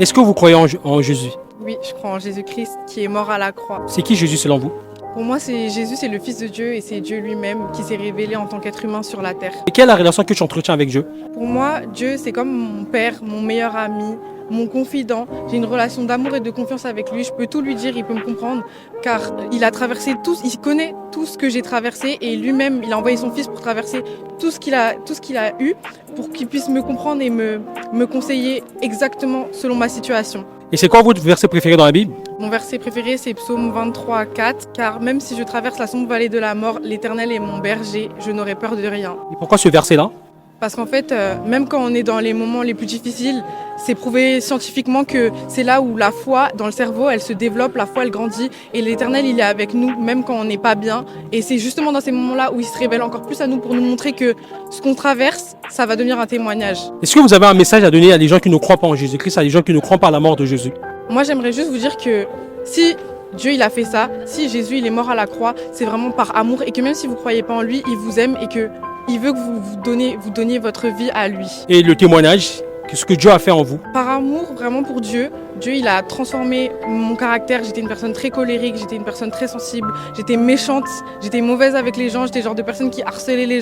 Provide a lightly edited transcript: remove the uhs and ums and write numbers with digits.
Est-ce que vous croyez en Jésus? Oui, je crois en Jésus-Christ qui est mort à la croix. C'est qui Jésus selon vous? Pour moi, Jésus, c'est le Fils de Dieu et c'est Dieu lui-même qui s'est révélé en tant qu'être humain sur la terre. Et quelle est la relation que tu entretiens avec Dieu? Pour moi, Dieu, c'est comme mon père, mon meilleur ami, mon confident. J'ai une relation d'amour et de confiance avec lui. Je peux tout lui dire, il peut me comprendre, car il a traversé tout, il connaît tout ce que j'ai traversé et lui-même, il a envoyé son fils pour traverser tout ce qu'il a eu, pour qu'il puisse me comprendre et me conseiller exactement selon ma situation. Et c'est quoi votre verset préféré dans la Bible? Mon verset préféré, c'est Psaume 23, 4, car même si je traverse la sombre vallée de la mort, l'Éternel est mon berger, je n'aurai peur de rien. Et pourquoi ce verset-là? Parce qu'en fait, même quand on est dans les moments les plus difficiles, c'est prouvé scientifiquement que c'est là où la foi dans le cerveau, elle se développe, la foi, elle grandit. Et l'Éternel, il est avec nous, même quand on n'est pas bien. Et c'est justement dans ces moments-là où il se révèle encore plus à nous pour nous montrer que ce qu'on traverse, ça va devenir un témoignage. Est-ce que vous avez un message à donner à des gens qui ne croient pas en Jésus-Christ, à des gens qui ne croient pas à la mort de Jésus? Moi, j'aimerais juste vous dire que si Dieu, il a fait ça, si Jésus, il est mort à la croix, c'est vraiment par amour. Et que même si vous ne croyez pas en lui, il vous aime et que il veut que vous donniez votre vie à lui. Et le témoignage, ce que Dieu a fait en vous? Par amour, vraiment pour Dieu, il a transformé mon caractère. J'étais une personne très colérique, j'étais une personne très sensible, j'étais méchante, j'étais mauvaise avec les gens, j'étais le genre de personne qui harcelait les